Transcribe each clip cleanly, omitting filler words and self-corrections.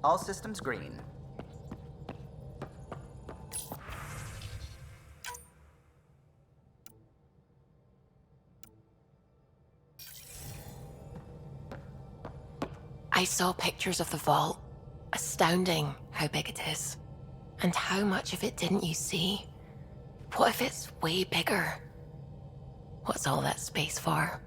All systems green. I saw pictures of the vault. Astounding how big it is. And how much of it didn't you see? What if it's way bigger? What's all that space for?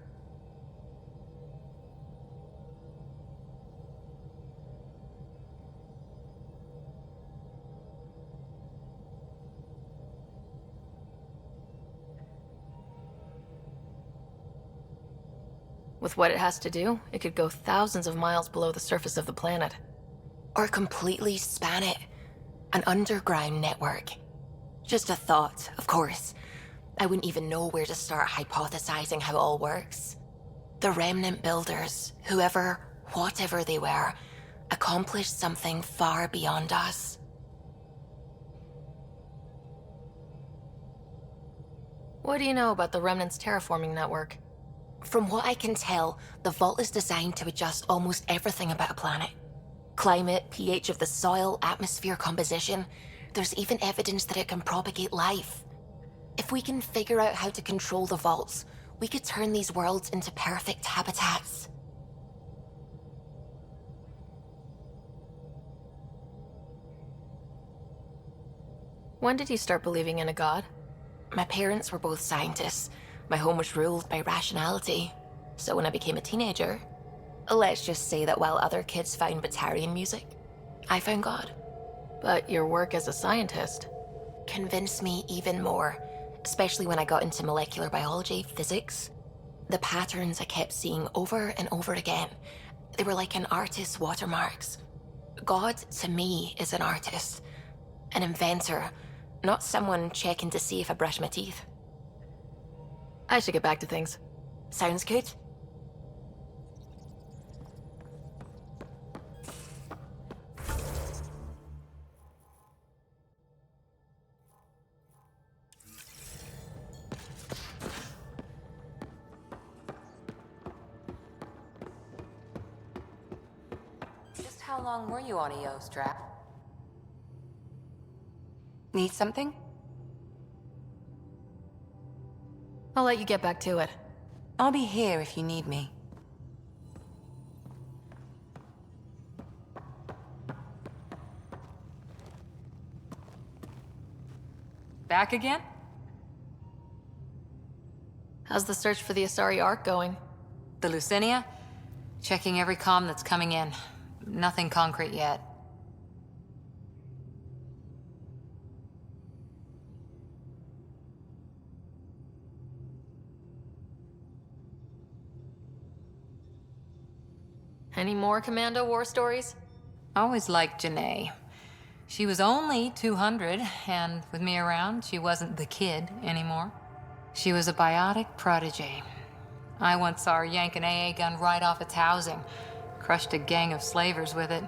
With what it has to do, it could go thousands of miles below the surface of the planet. Or completely span it. An underground network. Just a thought, of course. I wouldn't even know where to start hypothesizing how it all works. The remnant builders, whoever, whatever they were, accomplished something far beyond us. What do you know about the Remnant's terraforming network? From what I can tell, the vault is designed to adjust almost everything about a planet. Climate, pH of the soil, atmosphere composition. There's even evidence that it can propagate life. If we can figure out how to control the vaults, we could turn these worlds into perfect habitats. When did you start believing in a god? My parents were both scientists. My home was ruled by rationality. So when I became a teenager, let's just say that while other kids found Batarian music, I found God. But your work as a scientist Convinced me even more, especially when I got into molecular biology, physics. The patterns I kept seeing over and over again, they were like an artist's watermarks. God, to me, is an artist, an inventor, not someone checking to see if I brush my teeth. I should get back to things. Sounds good? Just how long were you on EO, Strap? Need something? I'll let you get back to it. I'll be here if you need me. Back again? How's the search for the Asari Ark going? The Lucinia? Checking every comm that's coming in. Nothing concrete yet. Any more Commando war stories? Always liked Janae. She was only 200, and with me around, she wasn't the kid anymore. She was a biotic prodigy. I once saw her yank an AA gun right off its housing, crushed a gang of slavers with it.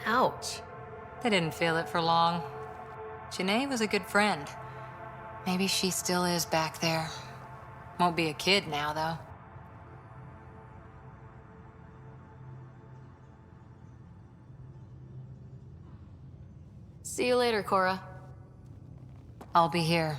Ouch. They didn't feel it for long. Janae was a good friend. Maybe she still is back there. Won't be a kid now, though. See you later, Cora. I'll be here.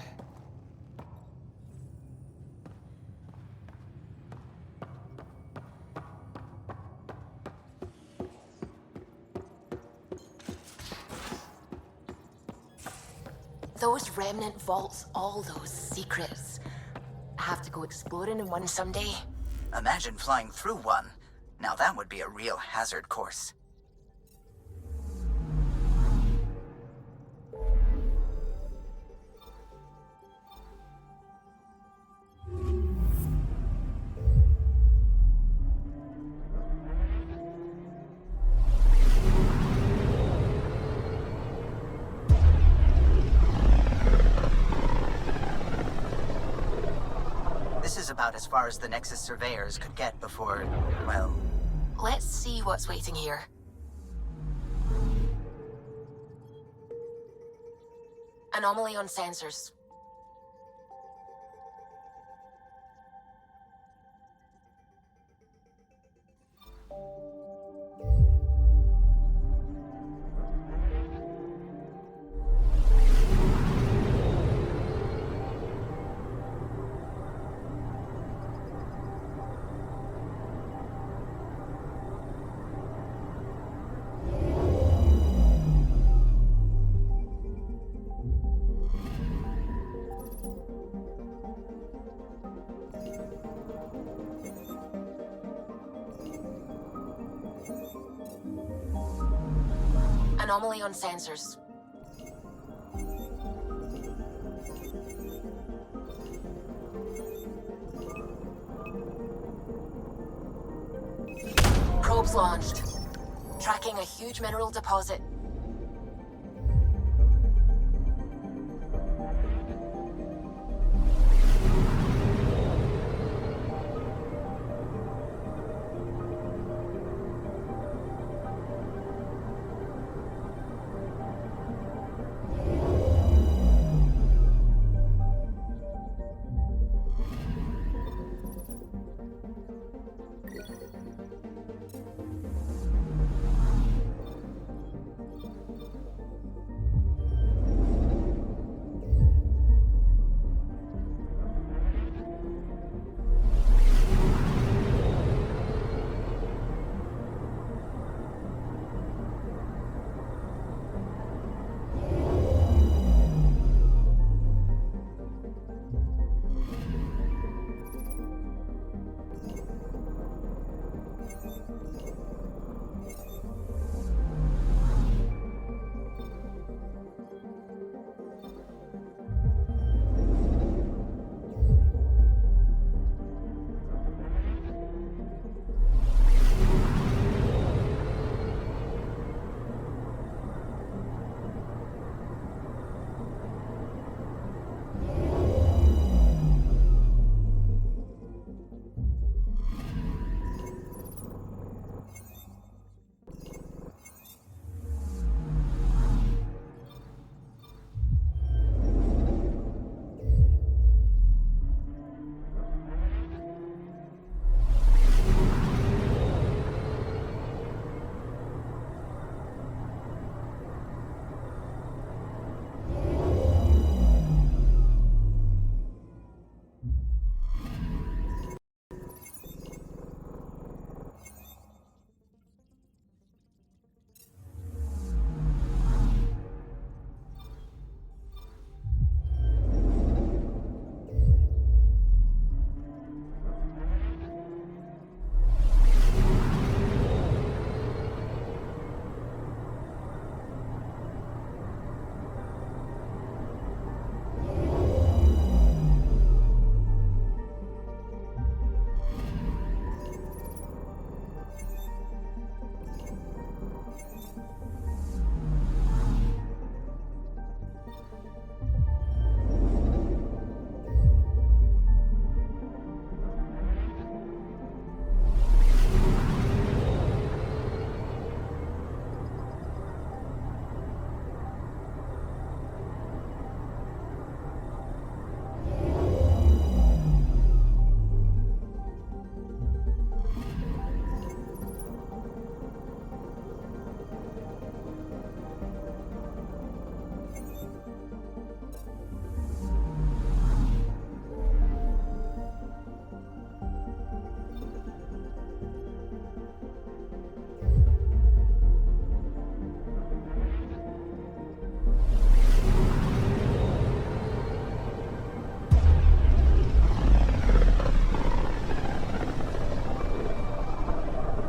Those remnant vaults, all those secrets. I have to go exploring in one someday. Imagine flying through one. Now that would be a real hazard course. This is about as far as the Nexus surveyors could get before, well... Let's see what's waiting here. Anomaly on sensors. Anomaly on sensors. Probes launched. Tracking a huge mineral deposit.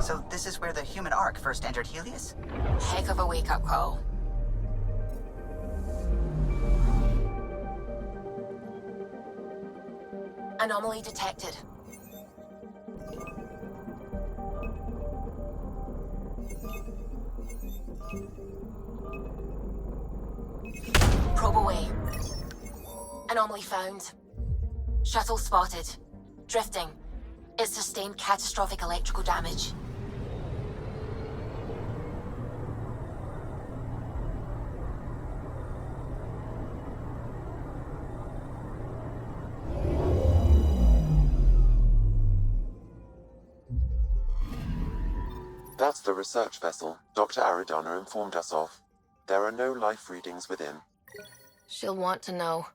So this is where the human ark first entered Helios? Heck of a wake-up call. Anomaly detected. Probe away. Anomaly found. Shuttle spotted. Drifting. It sustained catastrophic electrical damage. That's the research vessel Dr. Aridana informed us of. There are no life readings within. She'll want to know.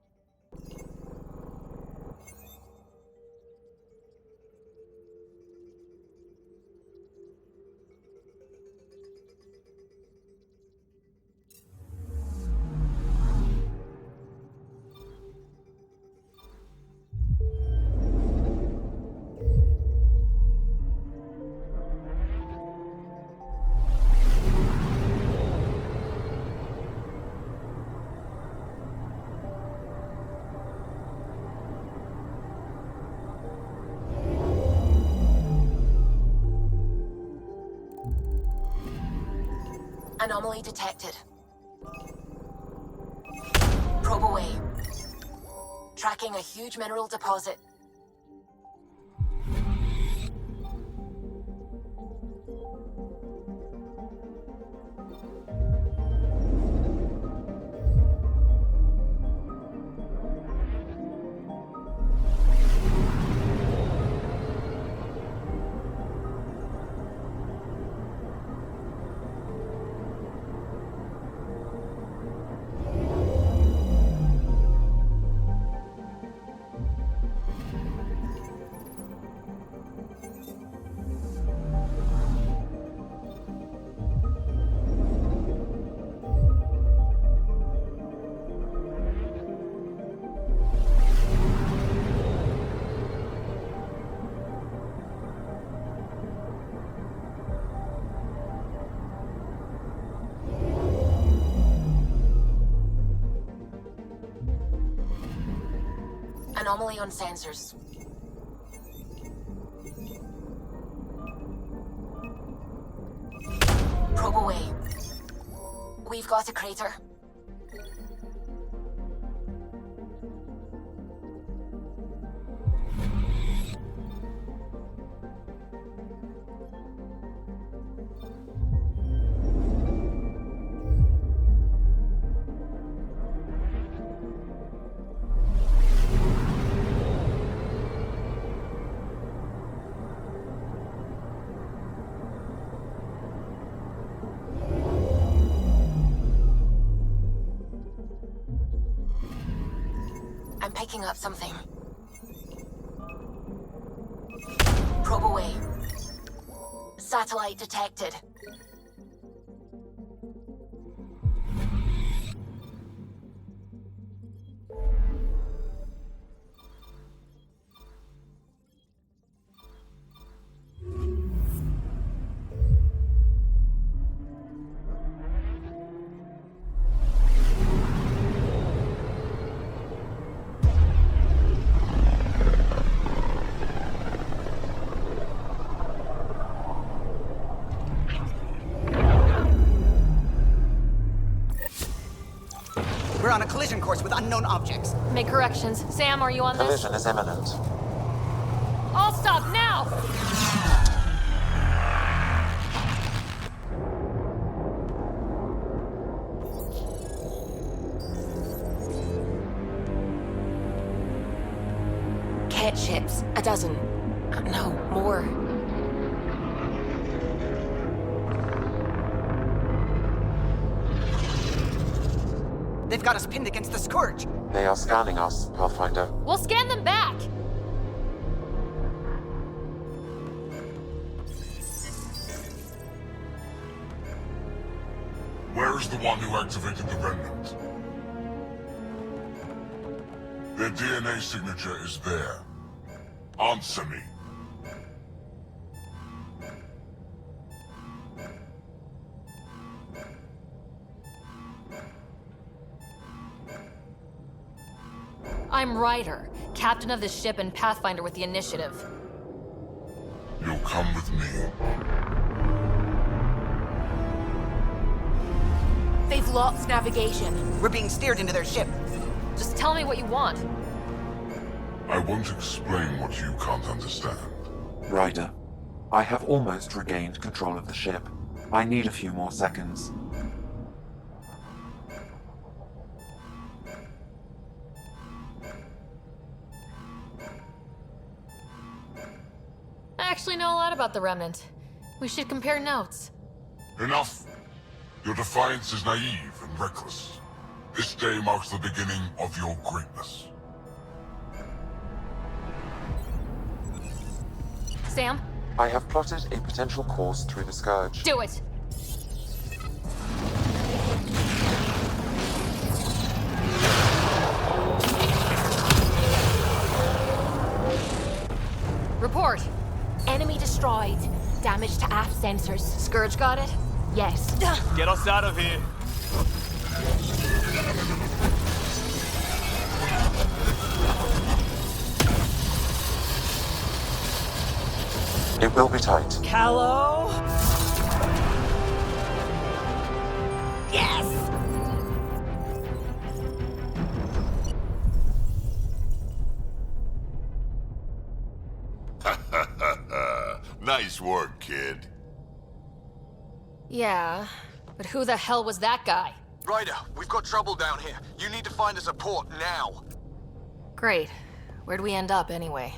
Anomaly detected. Probe away. Tracking a huge mineral deposit. Anomaly on sensors. Probe away. We've got a crater. I'm picking up something. Probe away. Satellite detected. We're on a collision course with unknown objects. Make corrections. Sam, are you on this? Collision is imminent. I'll stop now! Cat ships. A dozen. No, more. They've got us pinned against the Scourge. They are scanning us, Pathfinder. We'll scan them back! Where is the one who activated the remnant? Their DNA signature is there. Answer me. I'm Ryder, captain of this ship and Pathfinder with the initiative. You'll come with me. They've lost navigation. We're being steered into their ship. Just tell me what you want. I won't explain what you can't understand. Ryder, I have almost regained control of the ship. I need a few more seconds. I actually know a lot about the Remnant. We should compare notes. Enough! Your defiance is naive and reckless. This day marks the beginning of your greatness. Sam, I have plotted a potential course through the Scourge. do it! Report! Enemy destroyed. Damage to aft sensors. Scourge got it? Yes. Get us out of here. It will be tight. Callow? Nice work, kid. Yeah, but who the hell was that guy? Ryder, we've got trouble down here. You need to find us a port now. Great. Where'd we end up anyway?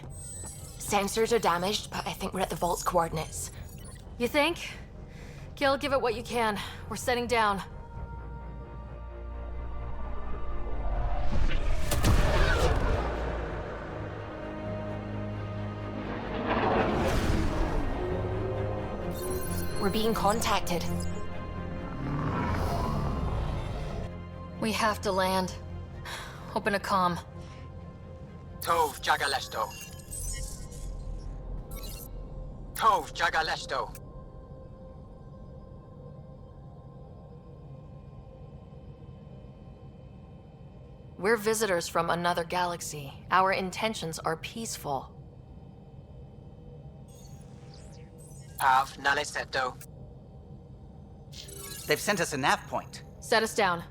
Sensors are damaged, but I think we're at the vault's coordinates. You think? Gil, give it what you can. We're setting down. We're being contacted. We have to land. Open a comm. Tov Jagalesto. Tov Jagalesto. We're visitors from another galaxy. Our intentions are peaceful. Pav Naleseto. They've sent us a nav point. Set us down.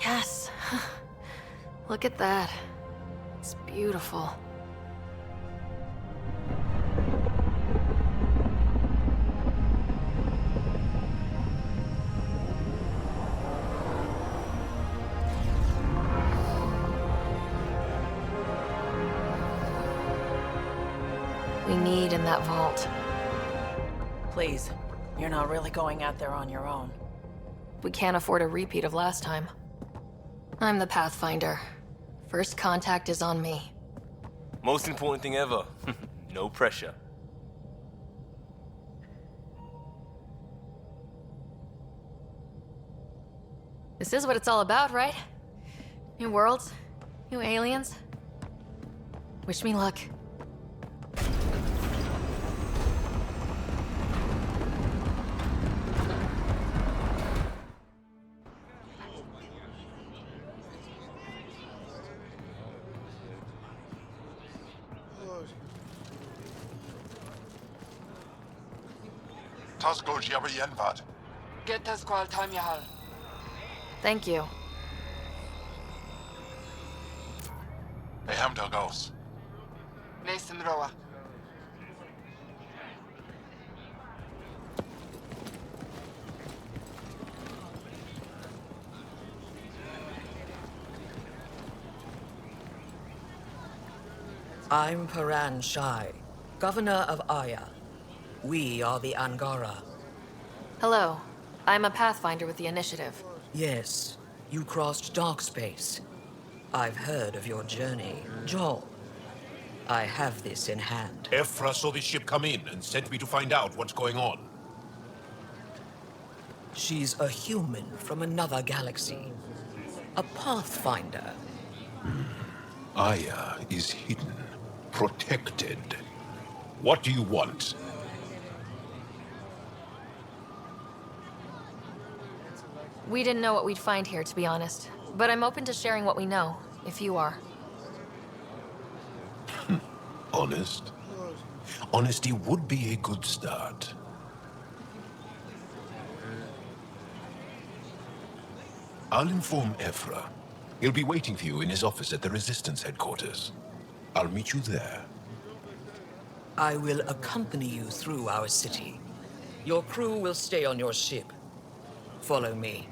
Yes. Look at that. It's beautiful. We need in that vault. Please, you're not really going out there on your own. We can't afford a repeat of last time. I'm the Pathfinder. First contact is on me. Most important thing ever. No pressure. This is what it's all about, right? New worlds, new aliens. Wish me luck. Tasco Jiabayenvad. Get the squall time yahal. Thank you. Ehamdel goes. Nathan Roa. I'm Paran Shai, Governor of Aya. We are the Angara. Hello. I'm a Pathfinder with the Initiative. Yes, you crossed dark space. I've heard of your journey, Joel. I have this in hand. Ephra saw this ship come in and sent me to find out what's going on. She's a human from another galaxy. A Pathfinder. Aya is hidden, protected. What do you want? We didn't know what we'd find here, to be honest. But I'm open to sharing what we know, if you are. Honest? Honesty would be a good start. I'll inform Ephra. He'll be waiting for you in his office at the Resistance headquarters. I'll meet you there. I will accompany you through our city. Your crew will stay on your ship. Follow me.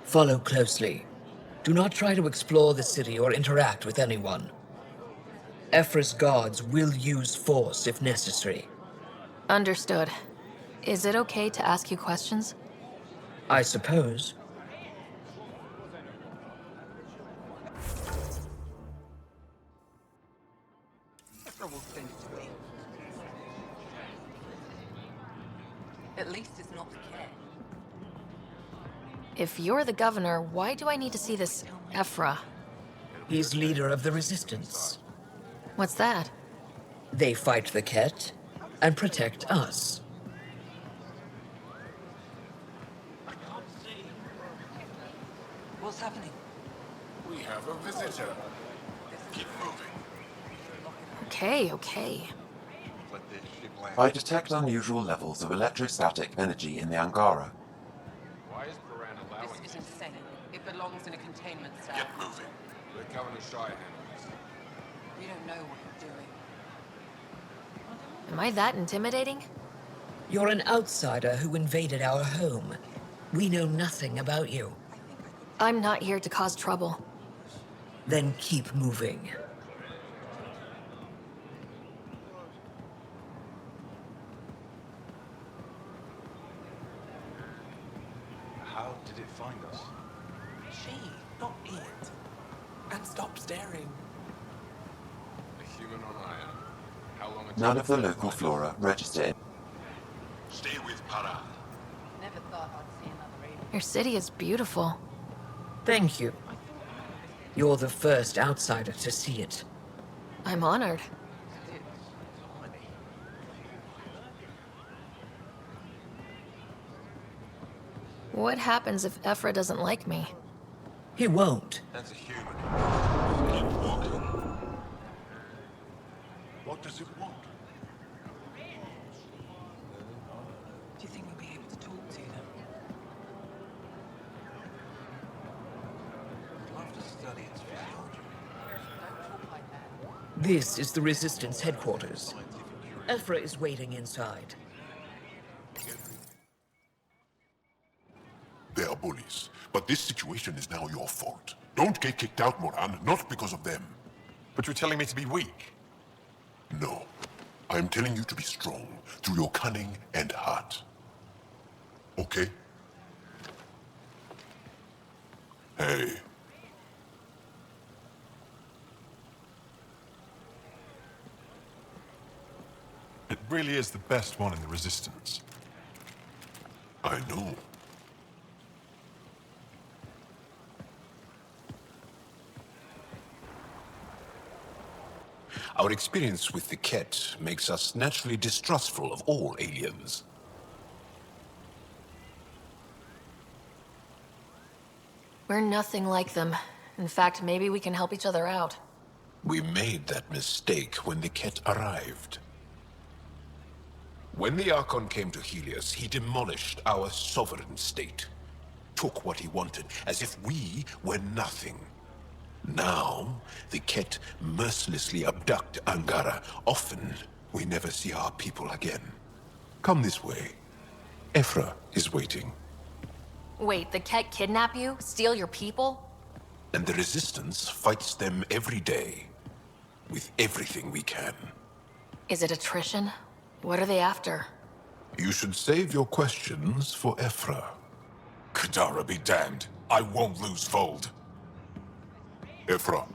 Follow closely. Do not try to explore the city or interact with anyone. Ephra's guards will use force if necessary. Understood. Is it okay to ask you questions? I suppose. At least it's not the cat. If you're the governor, why do I need to see this Ephra? He's leader of the Resistance. What's that? They fight the Ket and protect us. What's happening? We have a visitor. Keep moving. Okay. I detect unusual levels of electrostatic energy in the Angara. Why is Paran allowing This is insane. It belongs in a containment cell. Get moving. The Governor Shire handles. You don't know what you're doing. Am I that intimidating? You're an outsider who invaded our home. We know nothing about you. I'm not here to cause trouble. Then keep moving. How did it find us? She, not it. And stop staring. A human on Iron. How long until None of the local flora register in. Stay with Para. Never thought I'd see another alien. Your city is beautiful. Thank you. You're the first outsider to see it. I'm honored. What happens if Ephra doesn't like me? He won't. That's a human. Keep walking. What does it want? Do you think we'll be able to talk to them? I'd love to study its physiology. This is the Resistance headquarters. Ephra is waiting inside. They are bullies, but this situation is now your fault. Don't get kicked out, Moran, not because of them. But you're telling me to be weak. No. I am telling you to be strong through your cunning and heart. Okay? Hey. It really is the best one in the Resistance. I know. Our experience with the Ket makes us naturally distrustful of all aliens. We're nothing like them. In fact, maybe we can help each other out. We made that mistake when the Ket arrived. When the Archon came to Helios, he demolished our sovereign state. Took what he wanted, as if we were nothing. Now, the Ket mercilessly abduct Angara. Often, we never see our people again. Come this way. Ephra is waiting. Wait, the Ket kidnap you? Steal your people? And the Resistance fights them every day. With everything we can. Is it attrition? What are they after? You should save your questions for Ephra. Kadara be damned. I won't lose Fold. Ephra,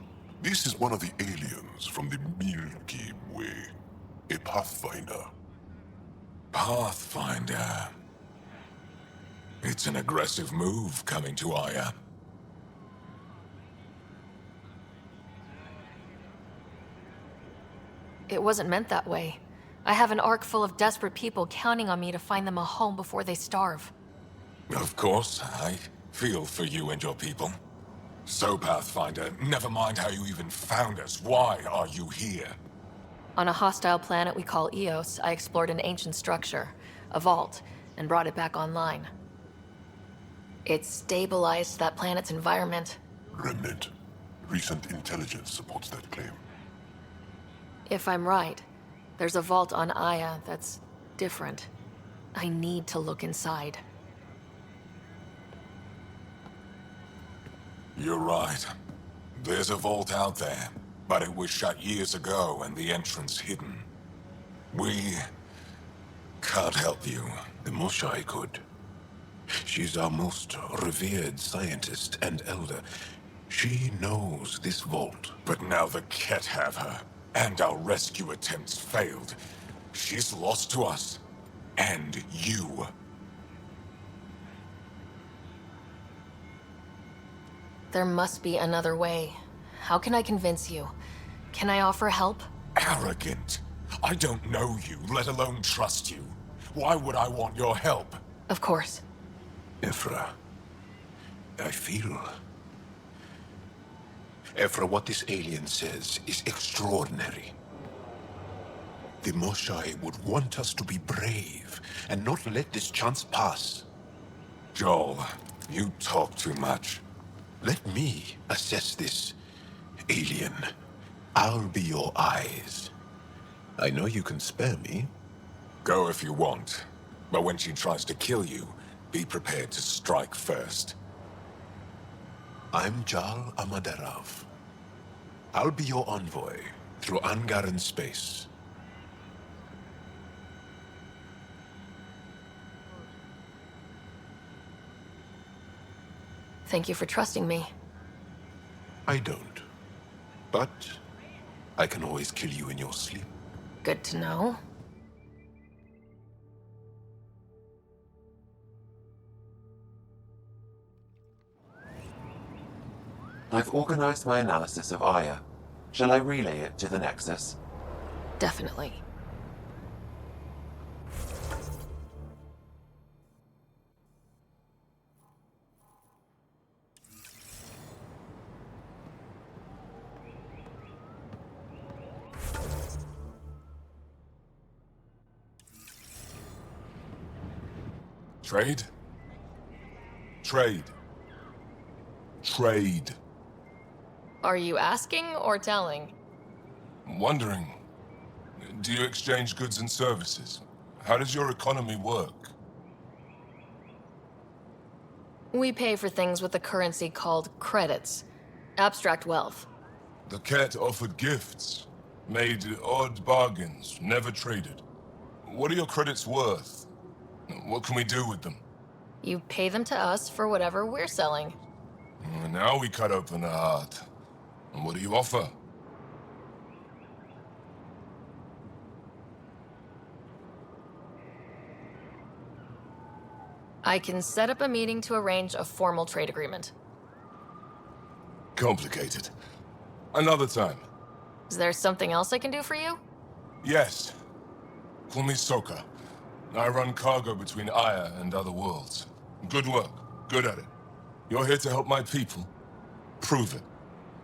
this is one of the aliens from the Milky Way. A Pathfinder. Pathfinder. It's an aggressive move coming to Aya. It wasn't meant that way. I have an ark full of desperate people counting on me to find them a home before they starve. Of course, I feel for you and your people. So, Pathfinder, never mind how you even found us. Why are you here? On a hostile planet we call Eos, I explored an ancient structure, a vault, and brought it back online. It stabilized that planet's environment. Remnant. Recent intelligence supports that claim. If I'm right, there's a vault on Aya that's different. I need to look inside. You're right. There's a vault out there, but it was shut years ago and the entrance hidden. We can't help you. The Moshai could. She's our most revered scientist and elder. She knows this vault. But now the Ket have her, and our rescue attempts failed. She's lost to us, and you. There must be another way. How can I convince you? Can I offer help? Arrogant. I don't know you, let alone trust you. Why would I want your help? Of course. Ephra, I feel Ephra, what this alien says is extraordinary. The Moshai would want us to be brave and not let this chance pass. Joel, you talk too much. Let me assess this, alien. I'll be your eyes. I know you can spare me. Go if you want. But when she tries to kill you, be prepared to strike first. I'm Jal Amaderov. I'll be your envoy through Angaran space. Thank you for trusting me. I don't. But I can always kill you in your sleep. Good to know. I've organized my analysis of Aya. Shall I relay it to the Nexus? Definitely. Trade? Trade. Trade. Are you asking or telling? Wondering, do you exchange goods and services? How does your economy work? We pay for things with a currency called credits. Abstract wealth. The Ket offered gifts, made odd bargains, never traded. What are your credits worth? What can we do with them? You pay them to us for whatever we're selling. Now we cut open the heart. And what do you offer? I can set up a meeting to arrange a formal trade agreement. Complicated. Another time. Is there something else I can do for you? Yes. Call me Soka. I run cargo between Aya and other worlds. Good work. Good at it. You're here to help my people. Prove it.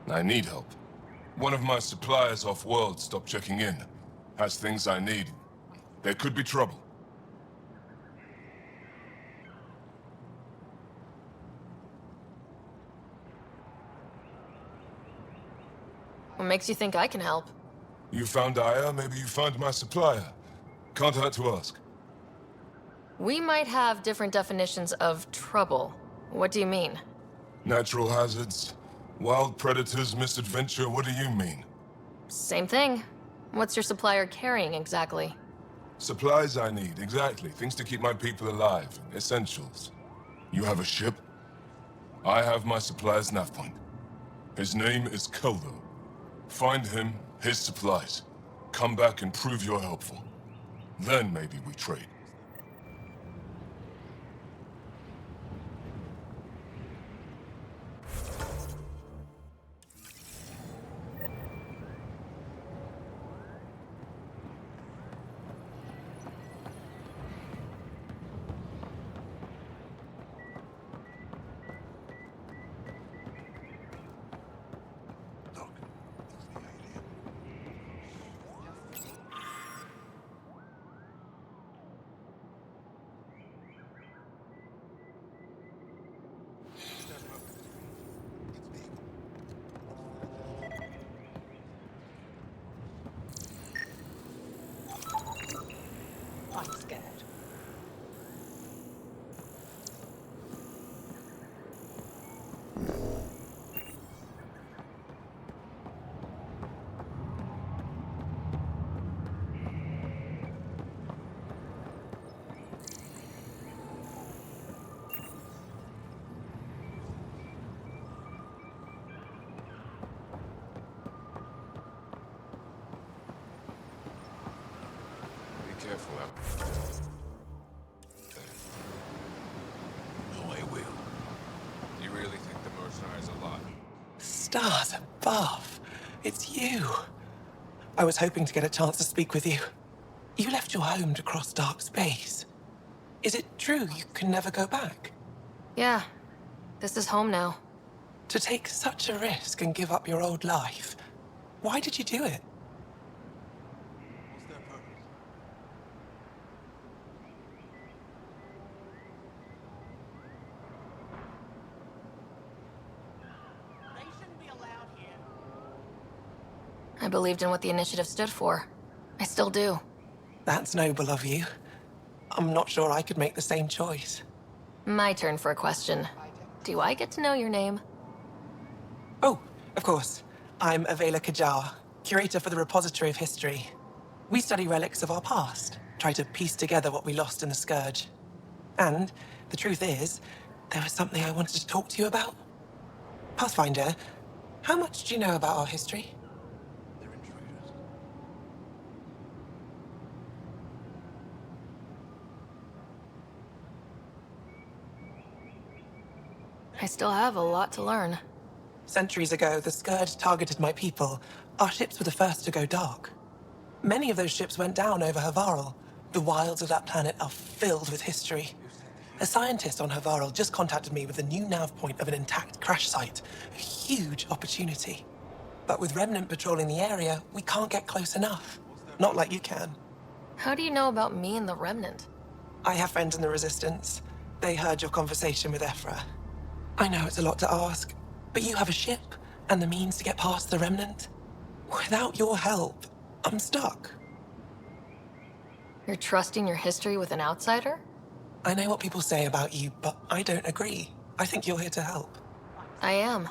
I need help. One of my suppliers off-world stopped checking in. Has things I need. There could be trouble. What makes you think I can help? You found Aya, maybe you found my supplier. Can't hurt to ask. We might have different definitions of trouble. What do you mean? Natural hazards, wild predators, misadventure, what do you mean? Same thing. What's your supplier carrying exactly? Supplies I need, exactly. Things to keep my people alive. Essentials. You have a ship? I have my supplier's nav point. His name is Keldo. Find him, his supplies. Come back and prove you're helpful. Then maybe we trade. I'm scared. Be careful out. No, I will. You really think the mercenaries are alive? Stars above. It's you. I was hoping to get a chance to speak with you. You left your home to cross dark space. Is it true you can never go back? Yeah. This is home now. To take such a risk and give up your old life, why did you do it? I believed in what the initiative stood for. I still do. That's noble of you. I'm not sure I could make the same choice. My turn for a question. Do I get to know your name? Oh, of course. I'm Avela Kajar, curator for the Repository of History. We study relics of our past, try to piece together what we lost in the Scourge. And the truth is, there was something I wanted to talk to you about. Pathfinder, how much do you know about our history? I still have a lot to learn. Centuries ago, the Scourge targeted my people. Our ships were the first to go dark. Many of those ships went down over Havarl. The wilds of that planet are filled with history. A scientist on Havarl just contacted me with a new nav point of an intact crash site. A huge opportunity. But with Remnant patrolling the area, we can't get close enough. Not like you can. How do you know about me and the Remnant? I have friends in the Resistance. They heard your conversation with Ephra. I know it's a lot to ask, but you have a ship and the means to get past the Remnant. Without your help, I'm stuck. You're trusting your history with an outsider? I know what people say about you, but I don't agree. I think you're here to help. I am.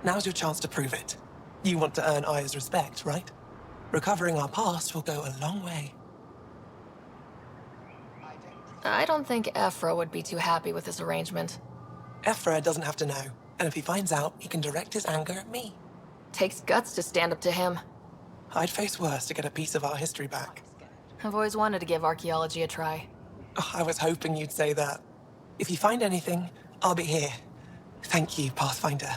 Now's your chance to prove it. You want to earn Aya's respect, right? Recovering our past will go a long way. I don't think Ephra would be too happy with this arrangement. Ephra doesn't have to know, and if he finds out, he can direct his anger at me. Takes guts to stand up to him. I'd face worse to get a piece of our history back. I've always wanted to give archaeology a try. Oh, I was hoping you'd say that. If you find anything, I'll be here. Thank you, Pathfinder.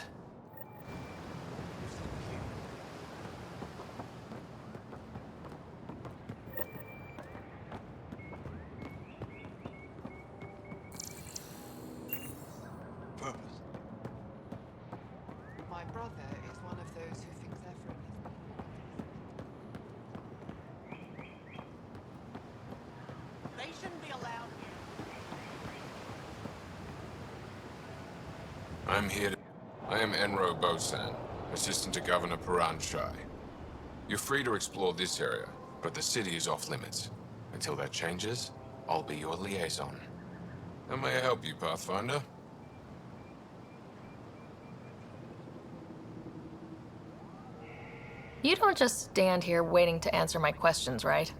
My brother is one of those who thinks Ephraim is... They shouldn't be allowed here. I am Enro Bosan, assistant to Governor Paran Shai. You're free to explore this area, but the city is off limits. Until that changes, I'll be your liaison. How may I help you, Pathfinder? You don't just stand here waiting to answer my questions, right?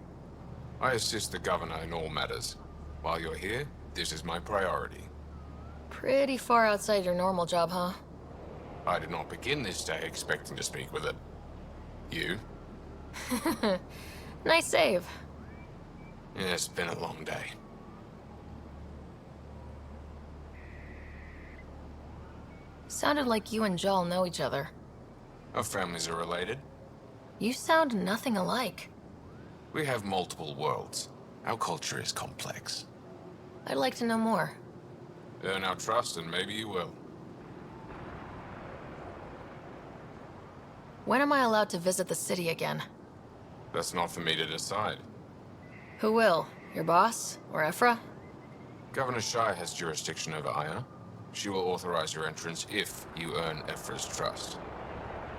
I assist the governor in all matters. While you're here, this is my priority. Pretty far outside your normal job, huh? I did not begin this day expecting to speak with it. You? Nice save. Yeah, it's been a long day. Sounded like you and Joel know each other. Our families are related. You sound nothing alike. We have multiple worlds. Our culture is complex. I'd like to know more. Earn our trust and maybe you will. When am I allowed to visit the city again? That's not for me to decide. Who will? Your boss? Or Ephra? Governor Shai has jurisdiction over Aya. She will authorize your entrance if you earn Ephra's trust.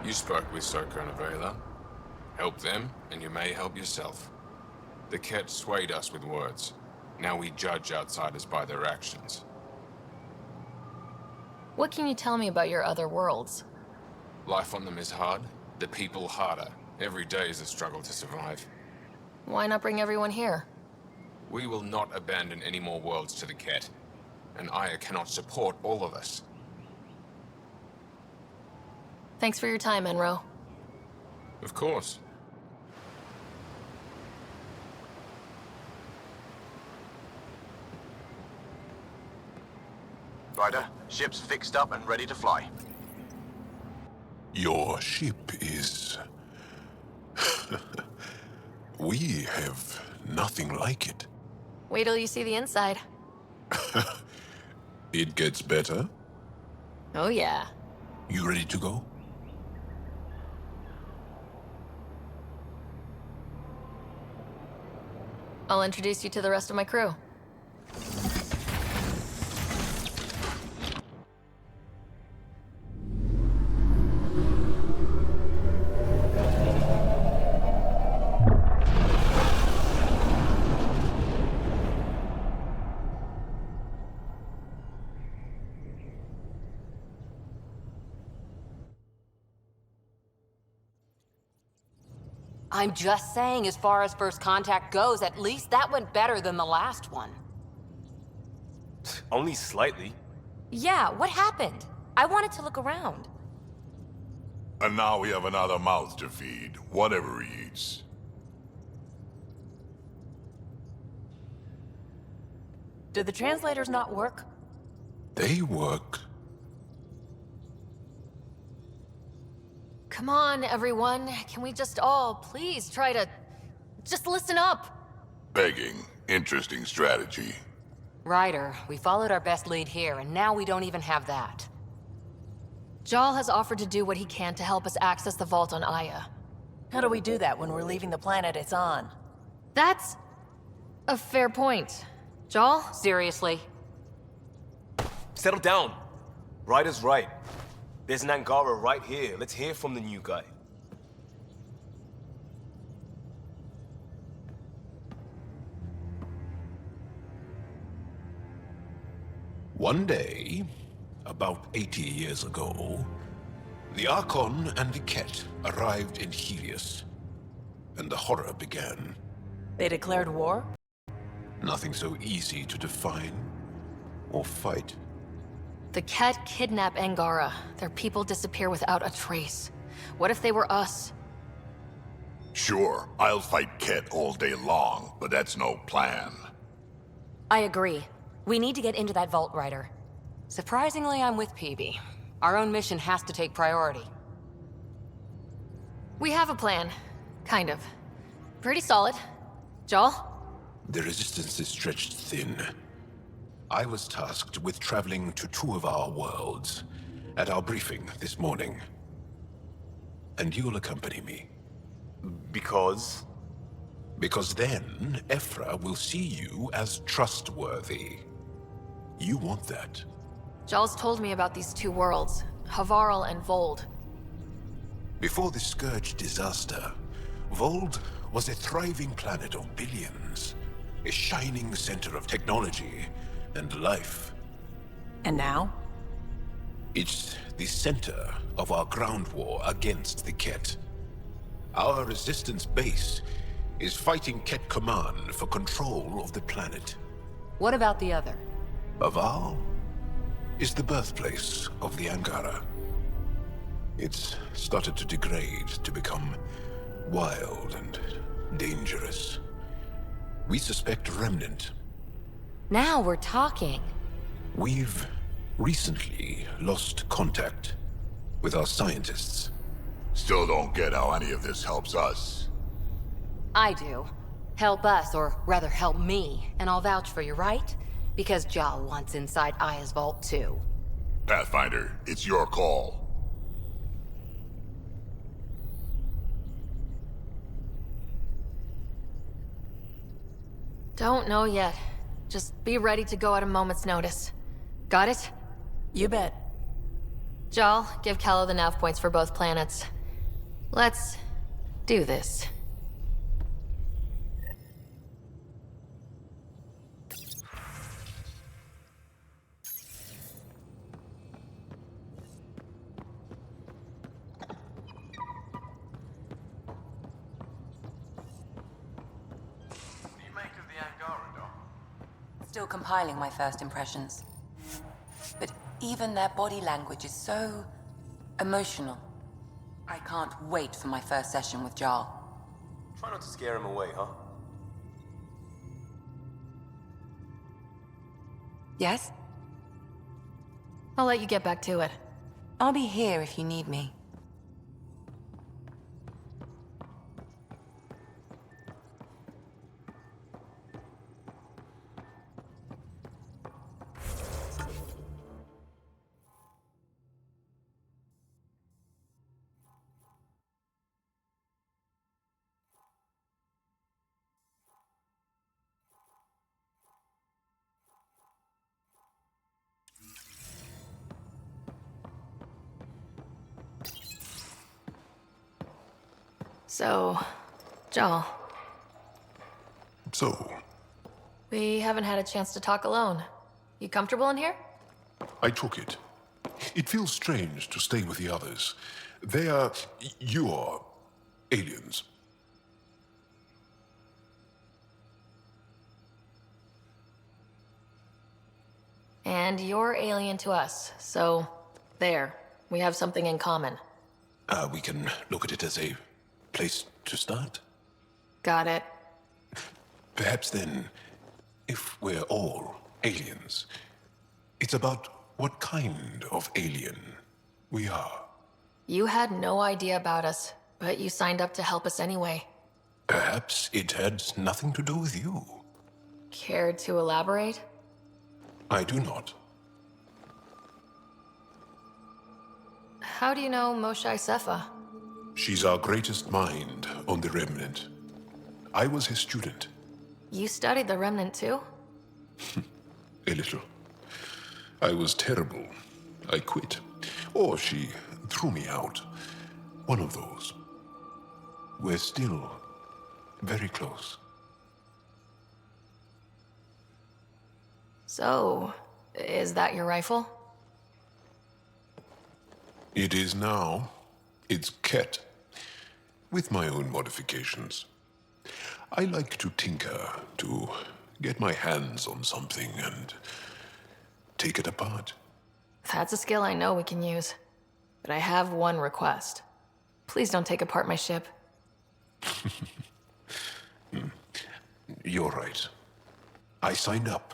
You spoke with Soka and Avela. Help them, and you may help yourself. The Ket swayed us with words. Now we judge outsiders by their actions. What can you tell me about your other worlds? Life on them is hard, the people harder. Every day is a struggle to survive. Why not bring everyone here? We will not abandon any more worlds to the Ket. And Aya cannot support all of us. Thanks for your time, Enro. Of course. Ryder, ship's fixed up and ready to fly. Your ship is... We have nothing like it. Wait till you see the inside. It gets better? Oh yeah. You ready to go? I'll introduce you to the rest of my crew. I'm just saying, as far as first contact goes, at least that went better than the last one. Only slightly. Yeah, what happened? I wanted to look around. And now we have another mouth to feed, whatever he eats. Did the translators not work? They work. Come on, everyone. Can we just all please try to just listen up? Begging. Interesting strategy. Ryder, we followed our best lead here, and now we don't even have that. Jal has offered to do what he can to help us access the vault on Aya. How do we do that when we're leaving the planet it's on? That's a fair point. Jal? Seriously? Settle down. Ryder's right. There's an Angara right here. Let's hear from the new guy. One day, about 80 years ago, the Archon and the Ket arrived in Helios, and the horror began. They declared war? Nothing so easy to define or fight. The Ket kidnap Angara. Their people disappear without a trace. What if they were us? Sure, I'll fight Ket all day long, but that's no plan. I agree. We need to get into that vault, Ryder. Surprisingly, I'm with PB. Our own mission has to take priority. We have a plan. Kind of. Pretty solid. Jal? The resistance is stretched thin. I was tasked with traveling to 2 of our worlds at our briefing this morning. And you'll accompany me. Because? Because then, Ephra will see you as trustworthy. You want that. Jal's told me about these 2 worlds, Havarl and Vold. Before the Scourge disaster, Vold was a thriving planet of billions. A shining center of technology and life. And now? It's the center of our ground war against the Ket. Our resistance base is fighting Ket Command for control of the planet. What about the other? Havarl is the birthplace of the Angara. It's started to degrade, to become wild and dangerous. We suspect Remnant. Now we're talking. We've recently lost contact with our scientists. Still don't get how any of this helps us. I do. Help us, or rather help me, and I'll vouch for you, right? Because Jal wants inside Aya's vault too. Pathfinder, it's your call. Don't know yet. Just be ready to go at a moment's notice. Got it? You bet. Jal, give Callow the nav points for both planets. Let's do this. Still compiling my first impressions. But even their body language is so emotional. I can't wait for my first session with Jal. Try not to scare him away, huh? Yes? I'll let you get back to it. I'll be here if you need me. So, Joel, So, we haven't had a chance to talk alone. You comfortable in here? I took it. It feels strange to stay with the others. They are your aliens. And you're alien to us, so there. We have something in common. We can look at it as a place to start. Got it. Perhaps then, if we're all aliens, it's about what kind of alien we are. You had no idea about us, but you signed up to help us anyway. Perhaps it had nothing to do with you. Care to elaborate? I do not. How do you know Moshe Sefa? She's our greatest mind on the Remnant. I was his student. You studied the Remnant too? A little. I was terrible. I quit. Or she threw me out. One of those. We're still very close. So, is that your rifle? It is now. It's Ket. With my own modifications. I like to tinker, to get my hands on something and take it apart. That's a skill I know we can use. But I have one request. Please don't take apart my ship. You're right. I signed up.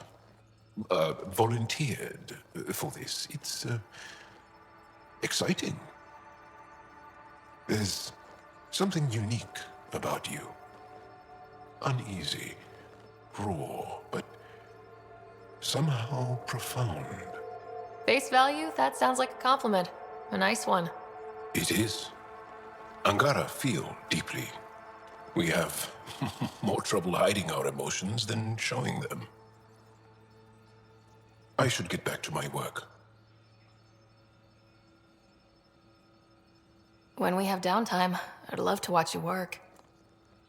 Volunteered for this. It's exciting. There's something unique about you. Uneasy, raw, but somehow profound. Face value? That sounds like a compliment. A nice one. It is. Angara feel deeply. We have more trouble hiding our emotions than showing them. I should get back to my work. When we have downtime, I'd love to watch you work.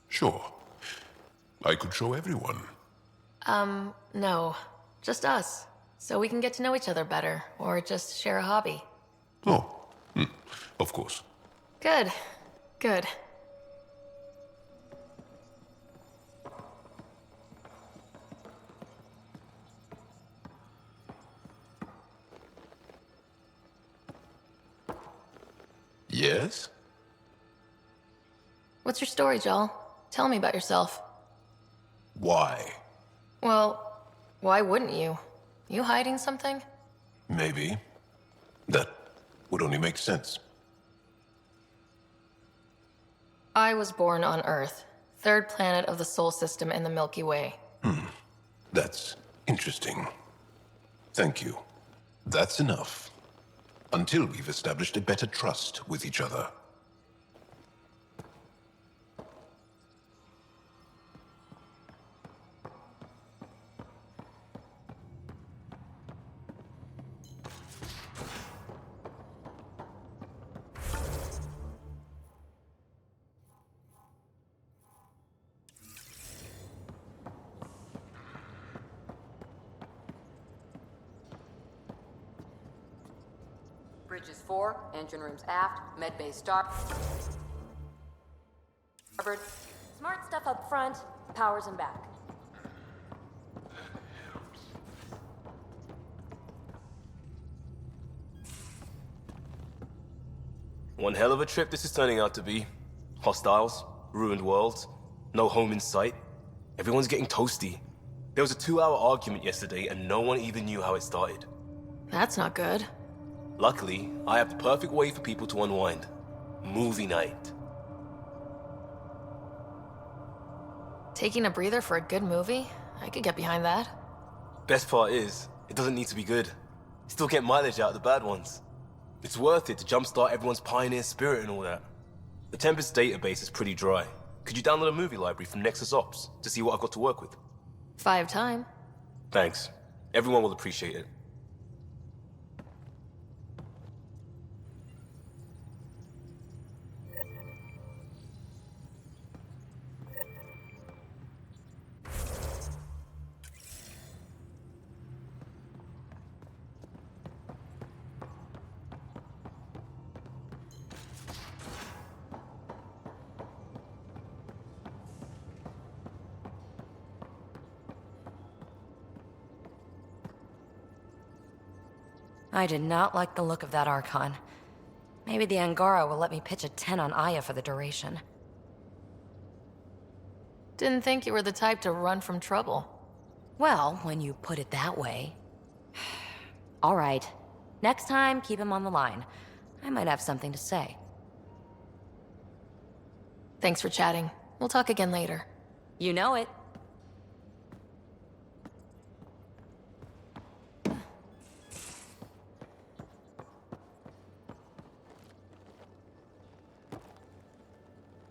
Sure. I could show everyone. No. Just us. So we can get to know each other better, or just share a hobby. Oh, of course. Good. Good. Yes? What's your story, Joel? Tell me about yourself. Why? Well, why wouldn't you? You hiding something? Maybe. That would only make sense. I was born on Earth, third planet of the Sol system in the Milky Way. That's interesting. Thank you. That's enough. Until we've established a better trust with each other. Bridges 4, engine rooms aft, med bay starboard. Smart stuff up front, powers and back. One hell of a trip this is turning out to be. Hostiles, ruined worlds, no home in sight. Everyone's getting toasty. There was a 2-hour argument yesterday and no one even knew how it started. That's not good. Luckily, I have the perfect way for people to unwind. Movie night. Taking a breather for a good movie? I could get behind that. Best part is, it doesn't need to be good. Still get mileage out of the bad ones. It's worth it to jumpstart everyone's pioneer spirit and all that. The Tempest database is pretty dry. Could you download a movie library from Nexus Ops to see what I've got to work with? 5 time. Thanks. Everyone will appreciate it. I did not like the look of that Archon. Maybe the Angara will let me pitch a 10 on Aya for the duration. Didn't think you were the type to run from trouble. Well, when you put it that way. All right. Next time, keep him on the line. I might have something to say. Thanks for chatting. We'll talk again later. You know it.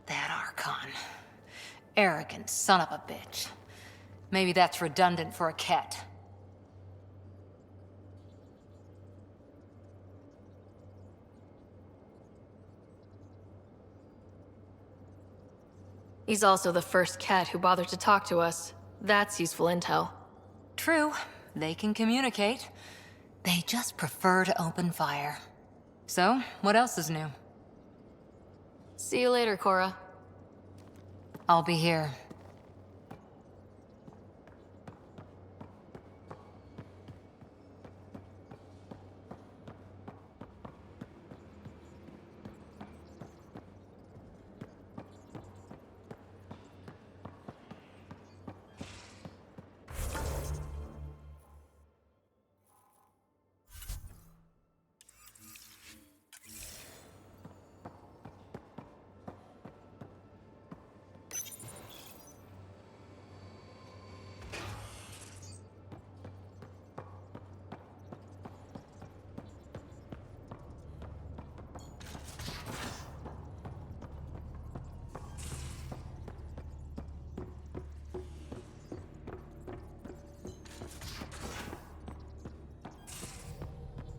That Archon. Arrogant son of a bitch. Maybe that's redundant for a cat. He's also the first cat who bothered to talk to us. That's useful intel. True, they can communicate. They just prefer to open fire. So, what else is new? See you later, Cora. I'll be here.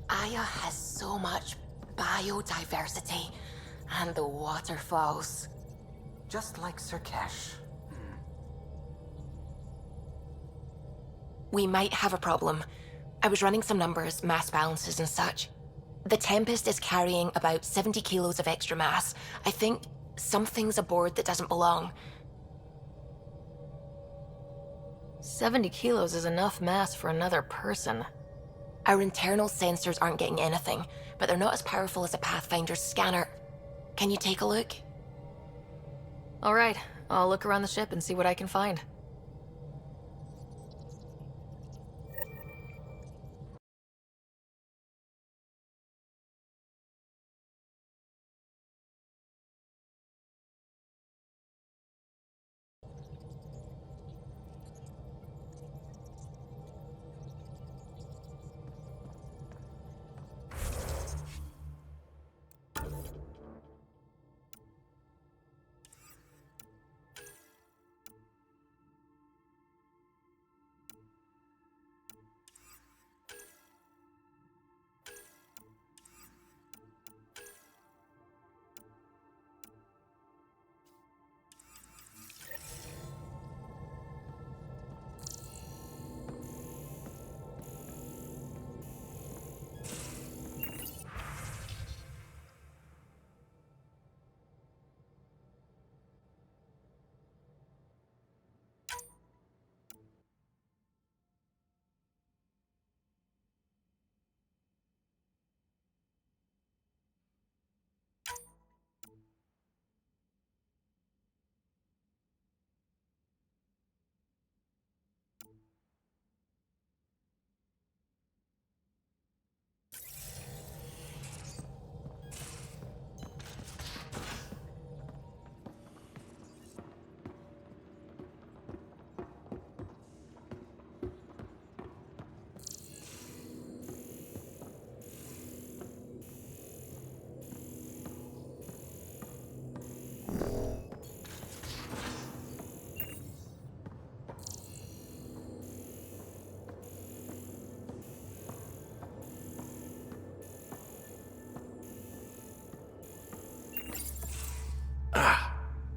Aya has so much biodiversity and the waterfalls. Just like Sirkesh. We might have a problem. I was running some numbers, mass balances and such. The Tempest is carrying about 70 kilos of extra mass. I think something's aboard that doesn't belong. 70 kilos is enough mass for another person. Our internal sensors aren't getting anything, but they're not as powerful as a Pathfinder's scanner. Can you take a look? All right, I'll look around the ship and see what I can find.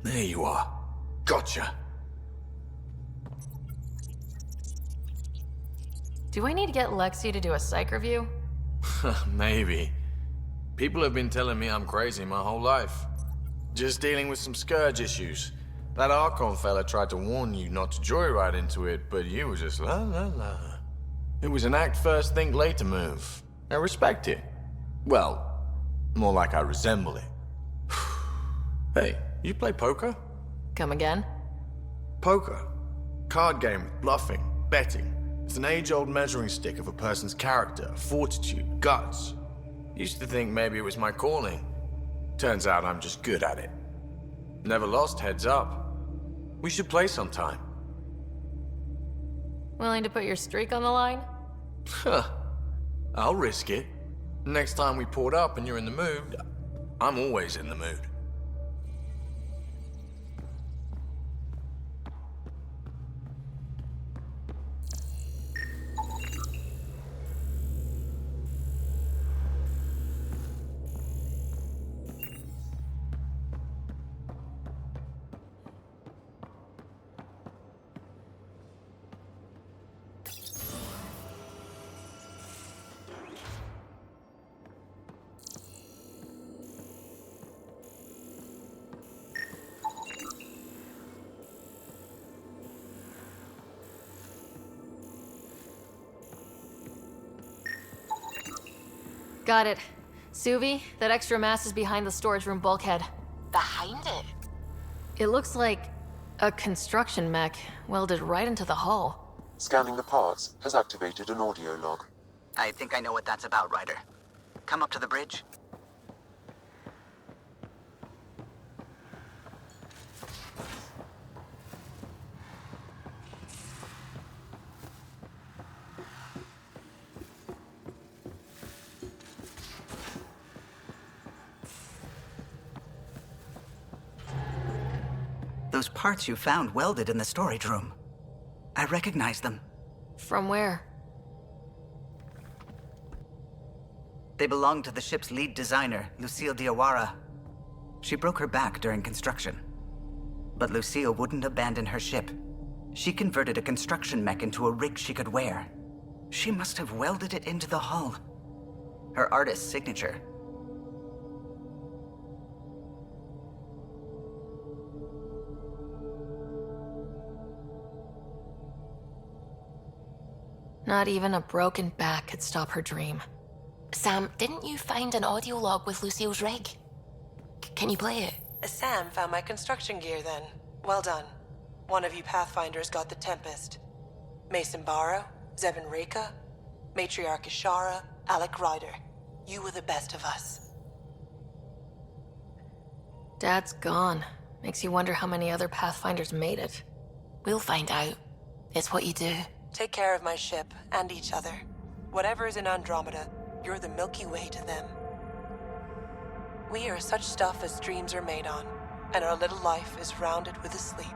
There you are. Gotcha. Do I need to get Lexi to do a psych review? Maybe. People have been telling me I'm crazy my whole life. Just dealing with some scourge issues. That Archon fella tried to warn you not to joyride into it, but you were just la la la. It was an act first, think later move. I respect it. Well, more like I resemble it. Hey, you play poker? Come again? Poker. Card game with bluffing, betting. It's an age-old measuring stick of a person's character, fortitude, guts. Used to think maybe it was my calling. Turns out I'm just good at it. Never lost heads up. We should play sometime. Willing to put your streak on the line? Huh. I'll risk it. Next time we port up and you're in the mood, I'm always in the mood. Got it. Suvi, that extra mass is behind the storage room bulkhead. Behind it? It looks like a construction mech welded right into the hull. Scanning the parts has activated an audio log. I think I know what that's about, Ryder. Come up to the bridge. Those parts you found welded in the storage room. I recognize them. From where? They belong to the ship's lead designer, Lucille Diawara. She broke her back during construction. But Lucille wouldn't abandon her ship. She converted a construction mech into a rig she could wear. She must have welded it into the hull. Her artist's signature. Not even a broken back could stop her dream. Sam, didn't you find an audio log with Lucille's rig? Can you play it? Sam found my construction gear then. Well done. One of you Pathfinders got the Tempest. Mason Barrow, Zebin Reka, Matriarch Ishara, Alec Ryder. You were the best of us. Dad's gone. Makes you wonder how many other Pathfinders made it. We'll find out. It's what you do. Take care of my ship and each other. Whatever is in Andromeda, you're the Milky Way to them. We are such stuff as dreams are made on, and our little life is rounded with a sleep.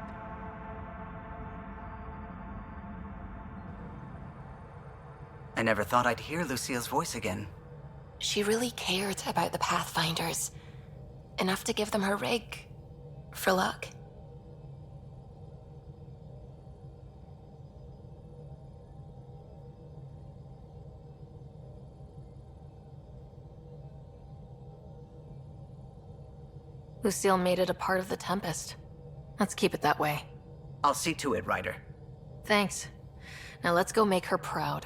I never thought I'd hear Lucille's voice again. She really cared about the Pathfinders. Enough to give them her rig. For luck. Lucille made it a part of the Tempest. Let's keep it that way. I'll see to it, Ryder. Thanks. Now let's go make her proud.